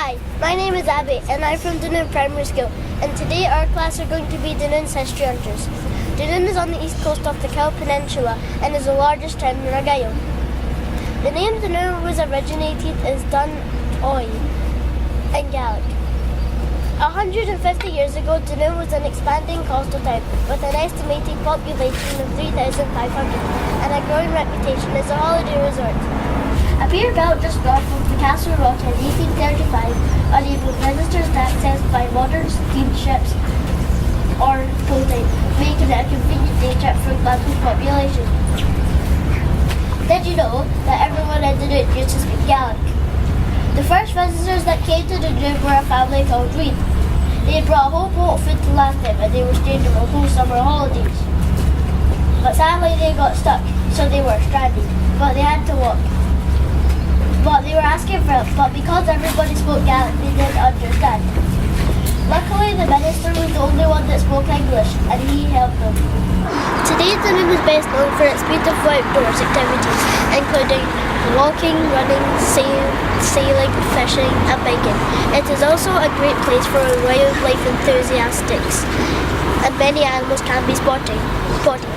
Hi, my name is Abby and I'm from Dunoon Primary School, and today our class are going to be Dunoon's history hunters. Dunoon is on the east coast of the Cowal Peninsula and is the largest town in Argyll. The name Dunoon was originated as Dun Oy in Gaelic. 150 years ago, Dunoon was an expanding coastal town with an estimated population of 3,500 and a growing reputation as a holiday resort. A pier built just north of the Castle Rock in 1835 enabled visitors to access by modern steamships or boating, making it a convenient day trip for Glasgow's population. Did you know that everyone in Dunoon used to speak Gaelic? The first visitors that came to Dunoon were a family called Reid. They had brought a whole boat full to last them and they were staying for the whole summer holidays. But sadly they got stuck, so they were stranded, but they had to walk. But they were asking for help, but because everybody spoke Gaelic, they didn't understand. Luckily, the minister was the only one that spoke English, and he helped them. Today, Dunoon is best known for its beautiful outdoors activities, including walking, running, sailing, fishing, and biking. It is also a great place for wildlife enthusiasts, and many animals can be spotted,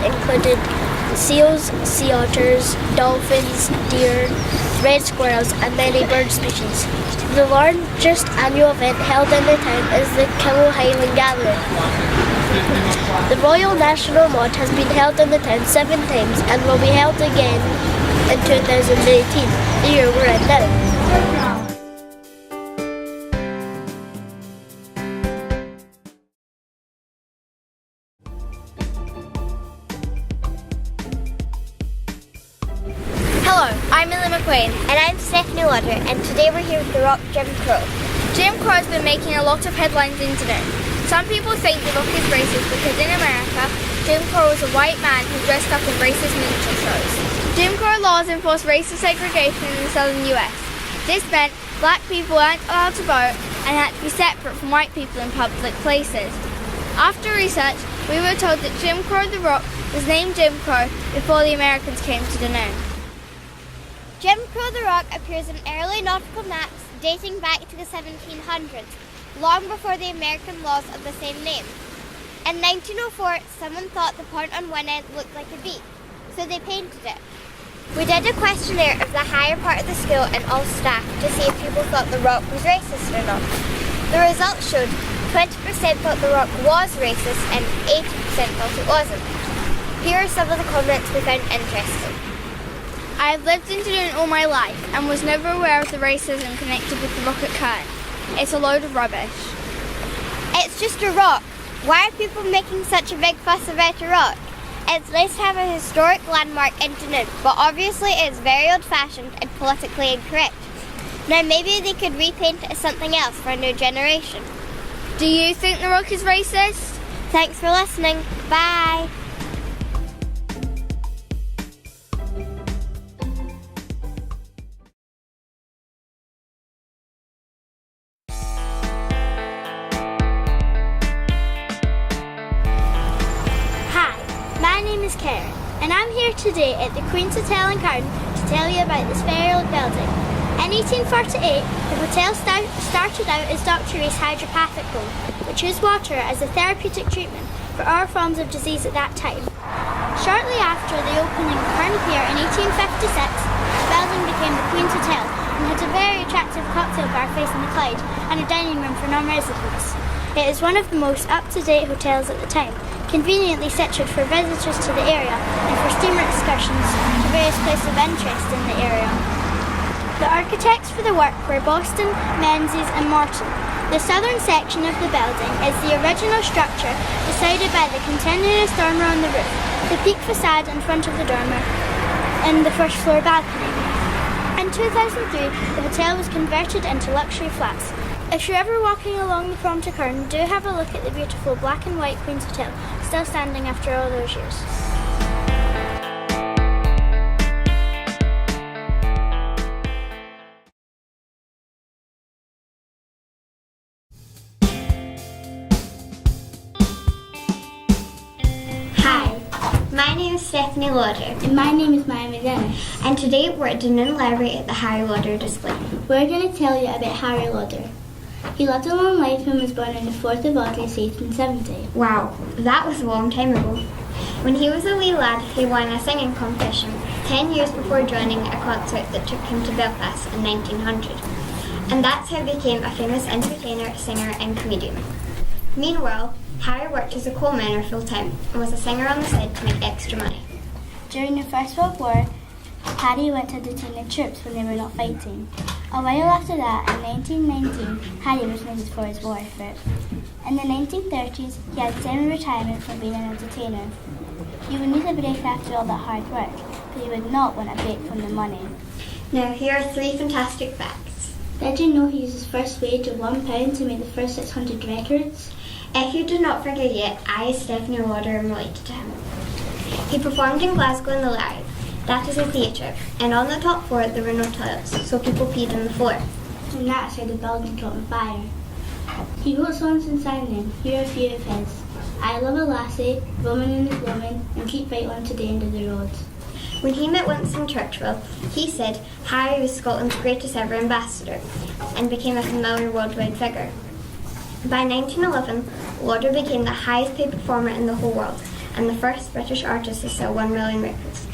including seals, sea otters, dolphins, deer, red squirrels and many bird species. The largest annual event held in the town is the Highland Gathering. The Royal National Mode has been held in the town 7 times and will be held again in 2018, the year we're in now. Hello, I'm Millie McQueen. And I'm Stephanie Lauder, and today we're here with the rock Jim Crow. Jim Crow has been making a lot of headlines in Dunoon. Some people think the rock is racist because in America, Jim Crow was a white man who dressed up in racist miniature shows. Jim Crow laws enforced racial segregation in the southern US. This meant black people weren't allowed to vote and had to be separate from white people in public places. After research, we were told that Jim Crow the Rock was named Jim Crow before the Americans came to Dunoon. Jim Crow the Rock appears in early nautical maps dating back to the 1700s, long before the American laws of the same name. In 1904, someone thought the point on one end looked like a beak, so they painted it. We did a questionnaire of the higher part of the school and all staff to see if people thought the Rock was racist or not. The results showed 20% thought the Rock was racist and 80% thought it wasn't. Here are some of the comments we found interesting. I have lived in Dunoon all my life and was never aware of the racism connected with the rock at Cairn. It's a load of rubbish. It's just a rock. Why are people making such a big fuss about a rock? It's nice to have a historic landmark in Dunoon, but obviously it's very old-fashioned and politically incorrect. Now maybe they could repaint it as something else for a new generation. Do you think the rock is racist? Thanks for listening. Bye. My name is Karen, and I'm here today at the Queen's Hotel in Cairn to tell you about this very old building. In 1848, the hotel started out as Dr. Rees Hydropathic Home, which used water as a therapeutic treatment for all forms of disease at that time. Shortly after the opening of Cairn Pier in 1856, the building became the Queen's Hotel and had a very attractive cocktail bar facing the Clyde and a dining room for non-residents. It is one of the most up-to-date hotels at the time, conveniently situated for visitors to the area and for steamer excursions to various places of interest in the area. The architects for the work were Boston, Menzies and Morton. The southern section of the building is the original structure decided by the continuous dormer on the roof, the peak facade in front of the dormer and the first floor balcony. In 2003, the hotel was converted into luxury flats. If you're ever walking along the prom to Cairn, do have a look at the beautiful black and white Queen's Hotel, still standing after all those years. Hi, my name is Stephanie Lauder. And my name is Maya McGinnis. And today we're at Dunoon Library at the Harry Lauder display. We're going to tell you about Harry Lauder. He lived a long life and was born on the 4th of August 1870. Wow, that was a long time ago. When he was a wee lad, he won a singing competition 10 years before joining a concert that took him to Belfast in 1900. And that's how he became a famous entertainer, singer and comedian. Meanwhile, Harry worked as a coal miner full-time and was a singer on the side to make extra money. During the First World War, Harry went to detain the troops when they were not fighting. A while after that, in 1919, Harry was needed for his war effort. In the 1930s, he had semi-retirement from being an entertainer. He would need a break after all that hard work, but he would not want a break from the money. Now, here are 3 fantastic facts. Did you know he used his first wage of £1 to make the first 600 records? If you do not forget yet, I, as Stephanie Lauder, am related to him. He performed in Glasgow in the Live. That is a theatre, and on the top floor there were no toilets, so people peed on the floor. And that's how the building caught on fire. He wrote songs and sang them. Here are a few of his. I Love a Lassie, Woman in the Gloaming, and Keep Right On to the End of the Road. When he met Winston Churchill, he said Harry was Scotland's greatest ever ambassador and became a familiar worldwide figure. By 1911, Lauder became the highest paid performer in the whole world and the first British artist to sell 1 million records.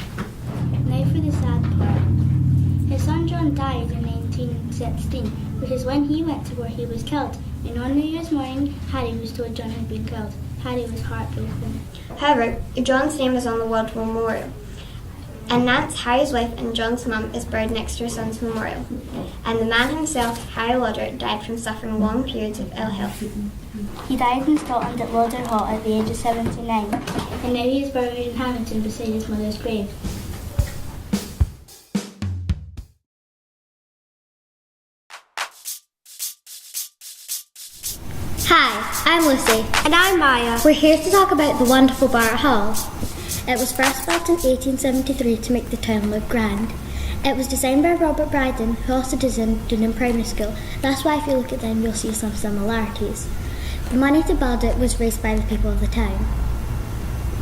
Now for the sad part. His son John died in 1916, which is when he went to where he was killed, and on New Year's morning, Harry was told John had been killed. Harry was heartbroken. However, John's name is on the World War Memorial, and Nance, Harry's wife, and John's mum is buried next to her son's memorial. And the man himself, Harry Lauder, died from suffering long periods of ill health. He died in Scotland at Lauder Hall at the age of 79, and now he is buried in Hamilton beside his mother's grave. Hi, I'm Lucy. And I'm Maya. We're here to talk about the wonderful Burgh Hall. It was first built in 1873 to make the town look grand. It was designed by Robert Brydon, who also designed Dunoon Primary School. That's why if you look at them, you'll see some similarities. The money to build it was raised by the people of the town.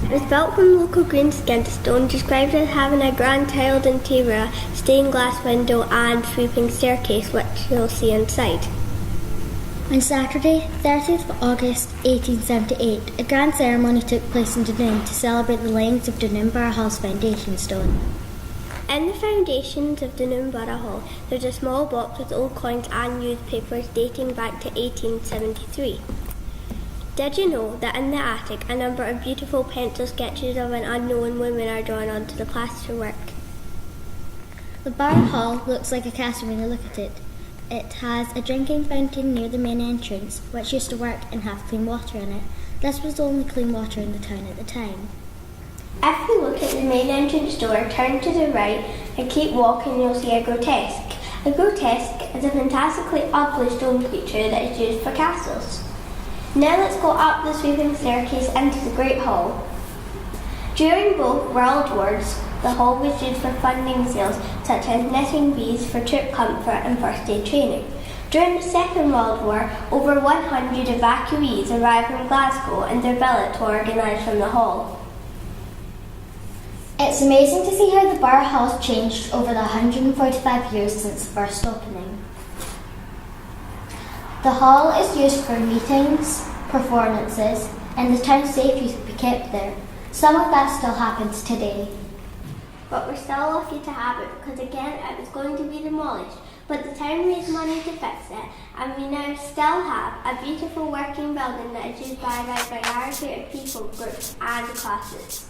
It was built from local greenskin stone, described as having a grand tiled interior, stained glass window and sweeping staircase, which you'll see inside. On Saturday, 30th of August 1878, a grand ceremony took place in Dunoon to celebrate the laying of Dunoon Burgh Hall's foundation stone. In the foundations of Dunoon Burgh Hall, there's a small box with old coins and newspapers dating back to 1873. Did you know that in the attic a number of beautiful pencil sketches of an unknown woman are drawn onto the plasterwork? The Burgh Hall looks like a castle when you look at it. It has a drinking fountain near the main entrance, which used to work and have clean water in it. This was the only clean water in the town at the time. If you look at the main entrance door, turn to the right and keep walking, you'll see a grotesque. A grotesque is a fantastically ugly stone creature that is used for castles. Now let's go up the sweeping staircase into the Great Hall. During both World Wars, the hall was used for funding sales such as knitting bees for troop comfort and first aid training. During the Second World War, over 100 evacuees arrived from Glasgow and their billets were organised from the hall. It's amazing to see how the Burgh Hall's changed over the 145 years since the first opening. The hall is used for meetings, performances, and the town safe used to be kept there. Some of that still happens today. But we're still lucky to have it because again it was going to be demolished, but the town raised money to fix it, and we now still have a beautiful working building that is used by a variety of people, groups and classes.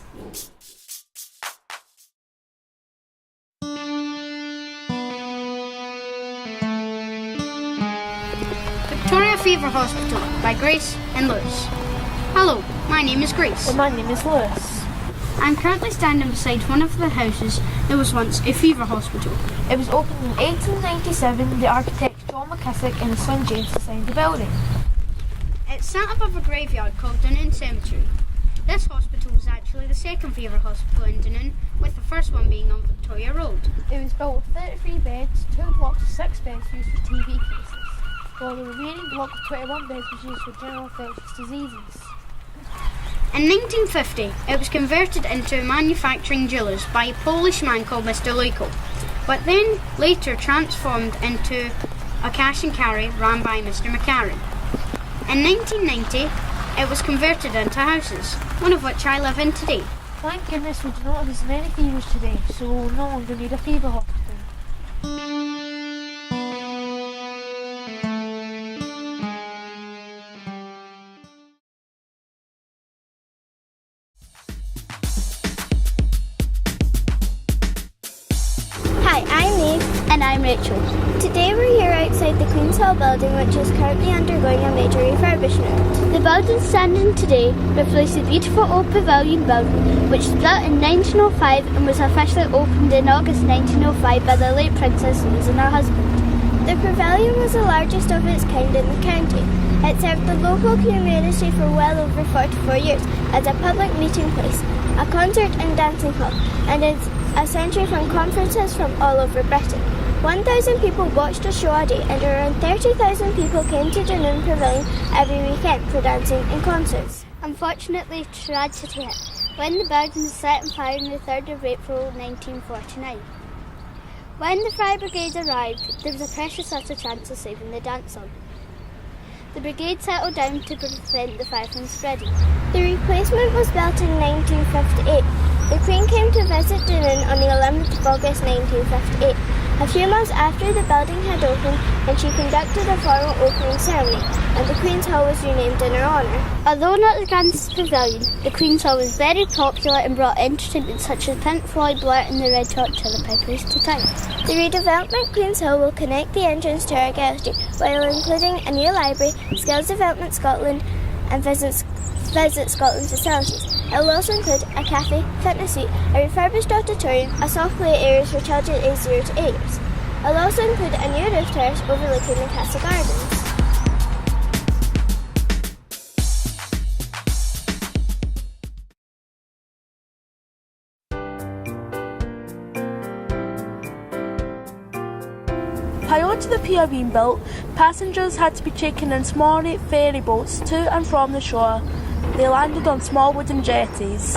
Victoria Fever Hospital by Grace and Lewis. Hello, my name is Grace. And my name is Lewis. I'm currently standing beside one of the houses that was once a fever hospital. It was opened in 1897. The architect John McKissick and his son James designed the building. It sat above a graveyard called Dunoon Cemetery. This hospital was actually the second fever hospital in Dunoon, with the first one being on Victoria Road. It was built with 33 beds, 2 blocks of 6 beds used for TB cases, while the remaining block of 21 beds was used for general infectious diseases. In 1950, it was converted into a manufacturing jewellers by a Polish man called Mr. Lejko, but then later transformed into a cash and carry run by Mr. McCarran. In 1990, it was converted into houses, one of which I live in today. Thank goodness we do not have as many fevers today, so we'll no longer need a fever hospital. Hi, I'm Neve. And I'm Rachel. Today we're here outside the Queen's Hall building, which is currently undergoing a major refurbishment. The building standing today replaced the beautiful old pavilion building, which was built in 1905 and was officially opened in August 1905 by the late Princess Louise and her husband. The pavilion was the largest of its kind in the county. It served the local community for well over 44 years as a public meeting place, a concert and dancing hall, and is a centre from conferences from all over Britain. 1,000 people watched the show a day, and around 30,000 people came to Dunoon Pavilion every weekend for dancing and concerts. Unfortunately, tragedy hit when the building was set on fire on the 3rd of April 1949. When the fire brigade arrived, there was a precious little chance of saving the dance hall. The brigade settled down to prevent the fire from spreading. The replacement was built in 1958. The Queen came to visit Dunoon on the 11th of August 1958, a few months after the building had opened, and she conducted a formal opening ceremony, and the Queen's Hall was renamed in her honour. Although not the grandest pavilion, the Queen's Hall was very popular and brought entertainment such as Pink Floyd, Blur and the Red Hot Chili Peppers to town. The redevelopment Queen's Hall will connect the entrance to Archaeology, while including a new library, Skills Development Scotland and Visit Scotland facilities. It will also include a cafe, fitness suite, a refurbished auditorium, a soft play areas for children aged 0 to 8 years. It will also include a new roof terrace overlooking the castle gardens. Prior to the pier being built, passengers had to be taken in small ferry boats to and from the shore. They landed on small wooden jetties.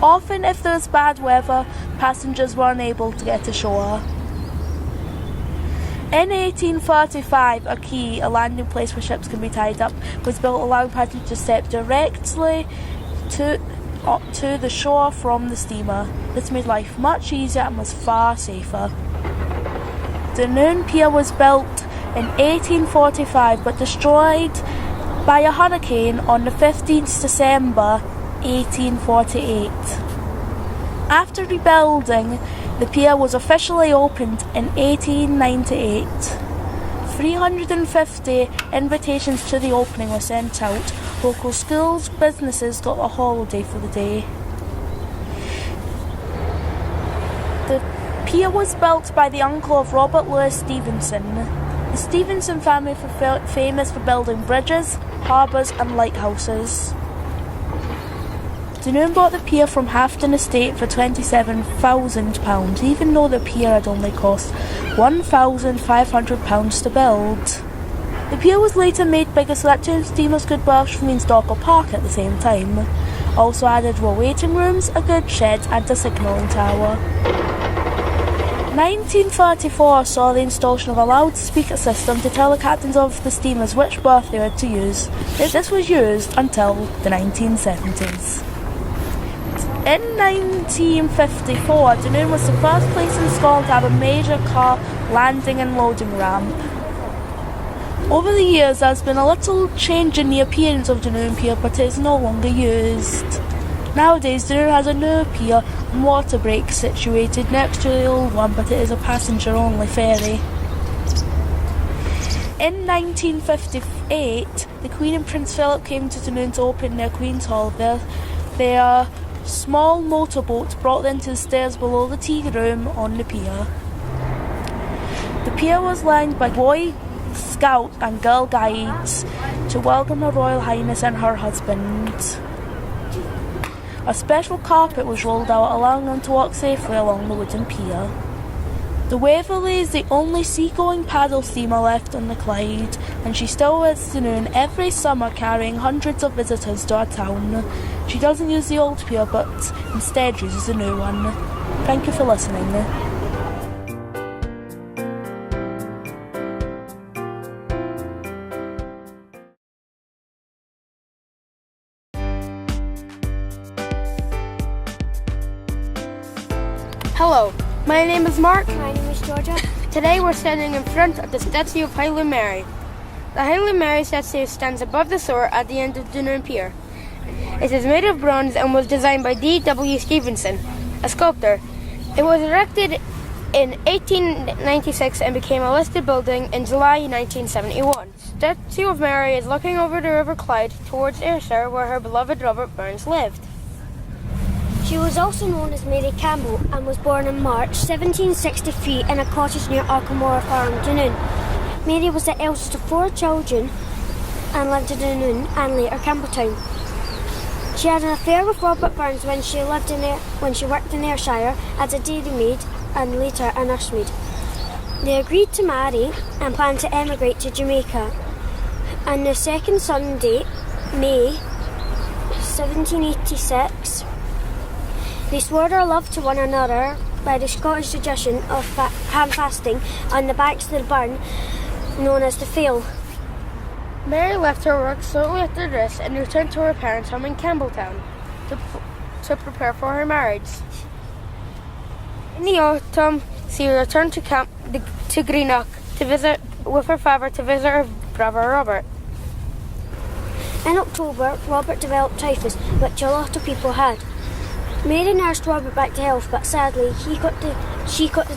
Often, if there was bad weather, passengers were unable to get ashore. In 1835, a quay, a landing place where ships can be tied up, was built, allowing passengers to step directly to the shore from the steamer. This made life much easier and was far safer. Dunoon Pier was built in 1845 but destroyed by a hurricane on the 15th December 1848. After rebuilding, the pier was officially opened in 1898. 350 invitations to the opening were sent out. Local schools, businesses got a holiday for the day. The pier was built by the uncle of Robert Louis Stevenson. The Stevenson family were famous for building bridges, harbours and lighthouses. Dunoon bought the pier from Hafton Estate for £27,000, even though the pier had only cost £1,500 to build. The pier was later made bigger so that two steamers could berth from Stockle Park at the same time. Also added were waiting rooms, a goods shed and a signalling tower. 1934 saw the installation of a loudspeaker system to tell the captains of the steamers which berth they were to use. This was used until the 1970s. In 1954, Dunoon was the first place in Scotland to have a major car landing and loading ramp. Over the years there has been a little change in the appearance of Dunoon Pier, but it is no longer used. Nowadays, Dunoon has a new pier and water break situated next to the old one, but it is a passenger-only ferry. In 1958, the Queen and Prince Philip came to Dunoon to open their Queen's Hall. Their small motorboat brought them to the stairs below the tea room on the pier. The pier was lined by Boy Scout and Girl Guides to welcome Her Royal Highness and her husband. A special carpet was rolled out, allowing them to walk safely along the wooden pier. The Waverley is the only seagoing paddle steamer left on the Clyde, and she still visits Dunoon every summer, carrying hundreds of visitors to our town. She doesn't use the old pier, but instead uses the new one. Thank you for listening. Hello, my name is Mark. My name is Georgia. Today we're standing in front of the statue of Highland Mary. The Highland Mary statue stands above the sewer at the end of Dunoon Pier. It is made of bronze and was designed by D.W. Stevenson, a sculptor. It was erected in 1896 and became a listed building in July 1971. The statue of Mary is looking over the River Clyde towards Ayrshire, where her beloved Robert Burns lived. She was also known as Mary Campbell and was born in March 1763 in a cottage near Arklemore Farm, Dunoon. Mary was the eldest of 4 children and lived in Dunoon and later Campbelltown. She had an affair with Robert Burns when she worked in Ayrshire as a dairymaid and later a nursemaid. They agreed to marry and planned to emigrate to Jamaica. On their second Sunday, May 1786, they swore their love to one another by the Scottish tradition of ham fasting on the banks of the burn known as the Fale. Mary left her work shortly after this and returned to her parents' home in Campbelltown to prepare for her marriage. In the autumn, she returned to Greenock to visit with her father to visit her brother Robert. In October, Robert developed typhus, which a lot of people had. Mary nursed Robert back to health, but sadly she got the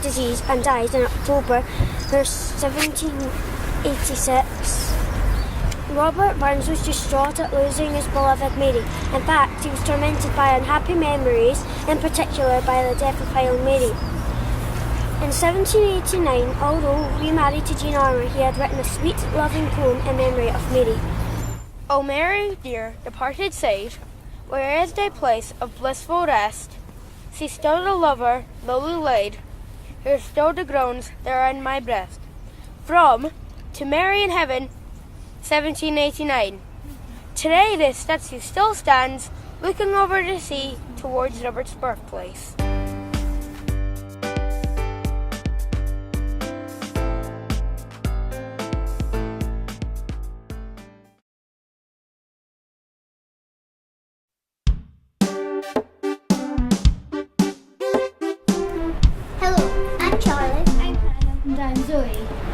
disease and died in October 1786. Robert Burns was distraught at losing his beloved Mary. In fact, he was tormented by unhappy memories, in particular by the death of Highland Mary. In 1789, although remarried to Jean Armour, he had written a sweet, loving poem in memory of Mary. O Mary, dear, departed sage, where is thy place of blissful rest? See still the lover, lowly laid, hear still the groans there in my breast. From To Mary in Heaven, 1789. Today this statue still stands, looking over the sea towards Robert's birthplace.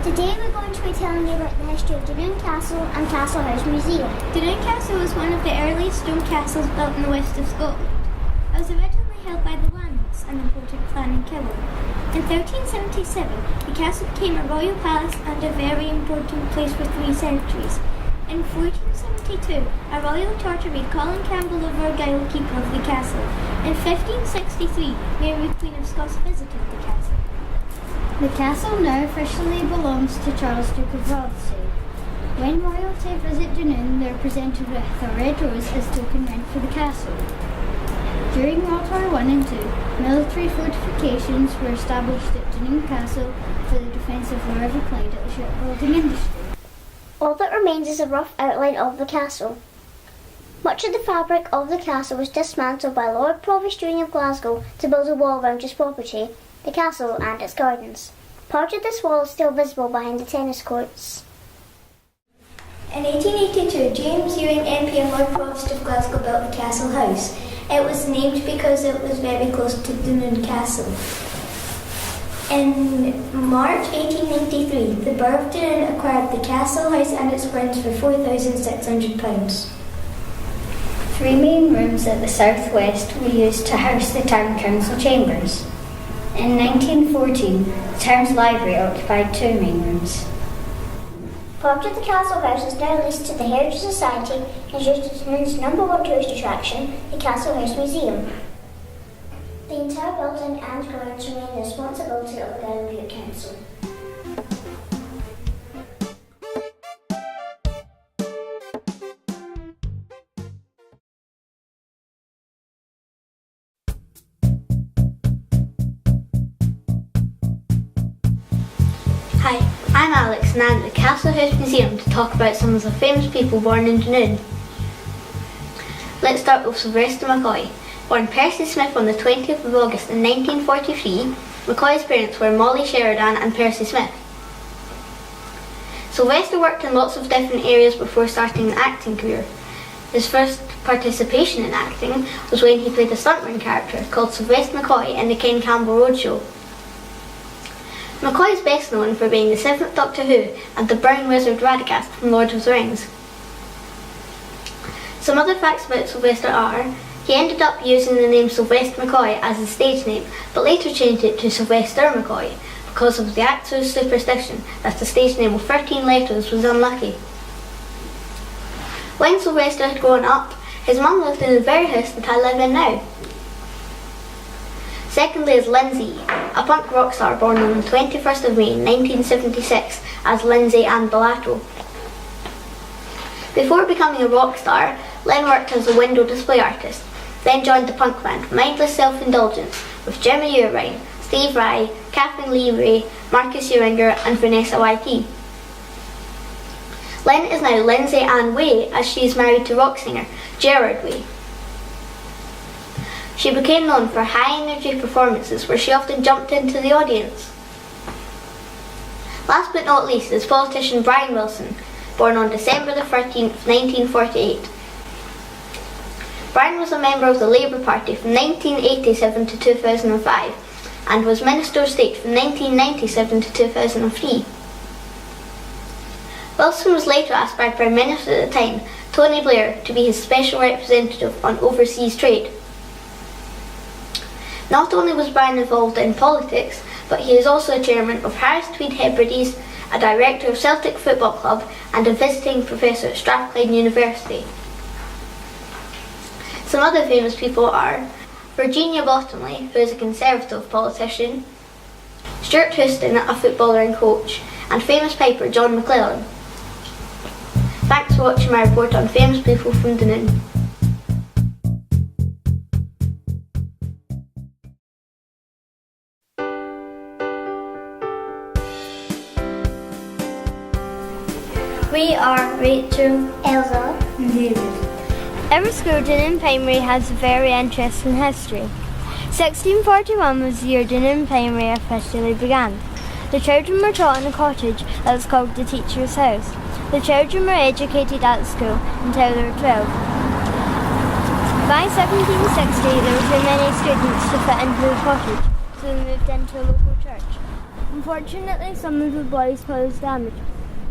Today we're going to be telling you about the history of Dunoon Castle and Castle House Museum. Dunoon Castle was one of the earliest stone castles built in the west of Scotland. It was originally held by the Landons, an important clan in Killarney. In 1377, the castle became a royal palace and a very important place for 3 centuries. In 1472, a royal charter made Colin Campbell of Argyll keeper of the castle. In 1563, Mary Queen of Scots visited the castle. The castle now officially belongs to Charles Duke of Rothesay. When royalty visit Dunoon, they are presented with a red rose as token rent for the castle. During World War I and II, military fortifications were established at Dunoon Castle for the defence of the River Clyde at the shipbuilding industry. All that remains is a rough outline of the castle. Much of the fabric of the castle was dismantled by Lord Provost of Glasgow to build a wall around his property, the castle and its gardens. Part of this wall is still visible behind the tennis courts. In 1882, James Ewing MP and Lord Provost of Glasgow built the Castle House. It was named because it was very close to Dunoon Castle. In March 1893, the Borough of Dunoon acquired the Castle House and its grounds for £4,600. 3 main rooms at the southwest were used to house the town council chambers. In 1914, the town's library occupied 2 main rooms. Part of the Castle House is now leased to the Heritage Society and is used as Dunoon's #1 tourist attraction, the Castle House Museum. The entire building and grounds remain the responsibility of the Gallowgate Council. Hi, I'm Alex and I'm at the Castle House Museum to talk about some of the famous people born in Dunoon. Let's start with Sylvester McCoy. Born Percy Smith on the 20th of August in 1943, McCoy's parents were Molly Sheridan and Percy Smith. Sylvester worked in lots of different areas before starting an acting career. His first participation in acting was when he played a stuntman character called Sylvester McCoy in the Ken Campbell Roadshow. McCoy is best known for being the 7th Doctor Who and the Brown Wizard Radagast from Lord of the Rings. Some other facts about Sylvester are, he ended up using the name Sylvester McCoy as his stage name, but later changed it to Sylvester McCoy because of the actor's superstition that a stage name with 13 letters was unlucky. When Sylvester had grown up, his mum lived in the very house that I live in now. Secondly is Lindsay, a punk rock star born on the 21st of May 1976 as Lindsay Ann Bellato. Before becoming a rock star, Lynn worked as a window display artist, then joined the punk band Mindless Self-Indulgence with Jimmy Urine, Steve Rye, Kathleen Lee Ray, Marcus Uringer and Vanessa YP. Lynn is now Lindsay Ann Way as she is married to rock singer Gerard Way. She became known for high energy performances where she often jumped into the audience. Last but not least is politician Brian Wilson, born on December the 13th, 1948. Brian was a member of the Labour Party from 1987 to 2005 and was Minister of State from 1997 to 2003. Wilson was later asked by Prime Minister at the time, Tony Blair, to be his special representative on overseas trade. Not only was Brian involved in politics, but he is also a chairman of Harris Tweed Hebrides, a director of Celtic Football Club and a visiting professor at Strathclyde University. Some other famous people are Virginia Bottomley, who is a Conservative politician, Stuart Houston, a footballer and coach, and famous piper John McClellan. Thanks for watching my report on famous people from Dunoon. We are Rachel, Elsa, and David. Our school, Dunoon Primary, has a very interesting history. 1641 was the year Dunoon Primary officially began. The children were taught in a cottage that was called the Teacher's House. The children were educated at the school until they were 12. By 1760, there were too many students to fit into the cottage, so they moved into a local church. Unfortunately, some of the boys caused damage,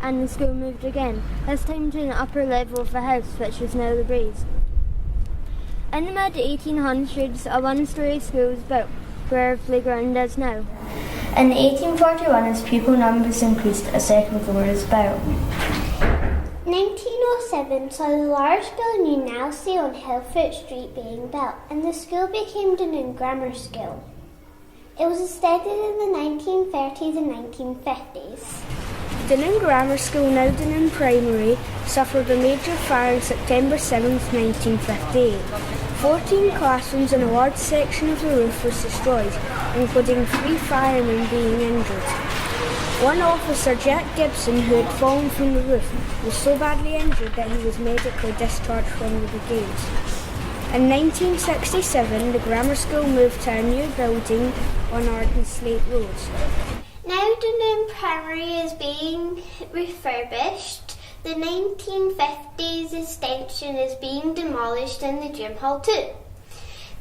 and the school moved again, this time to the upper level of the house, which is now the Breeze. In the mid-1800s, a one-storey school was built, where the playground is now. In 1841, as pupil numbers increased, a second floor was built. 1907 saw the large building you now see on Hillfoot Street being built, and the school became Dunoon Grammar School. It was established in the 1930s and 1950s. Dunoon Grammar School, now Dunoon Primary, suffered a major fire on September 7, 1958. 14 classrooms and a large section of the roof was destroyed, including 3 firemen being injured. One officer, Jack Gibson, who had fallen from the roof, was so badly injured that he was medically discharged from the brigade. In 1967, the grammar school moved to a new building on Arden Slate Road. Now Dunoon Primary is being refurbished. The 1950s extension is being demolished in the gym hall too.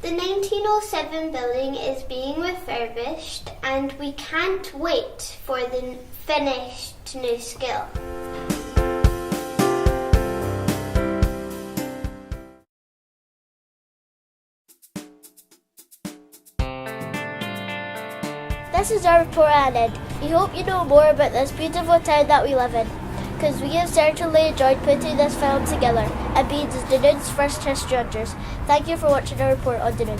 The 1907 building is being refurbished and we can't wait for the finished new school. This is our report ended. We hope you know more about this beautiful town that we live in, because we have certainly enjoyed putting this film together and being Dunoon's first history hunters. Thank you for watching our report on Dunoon.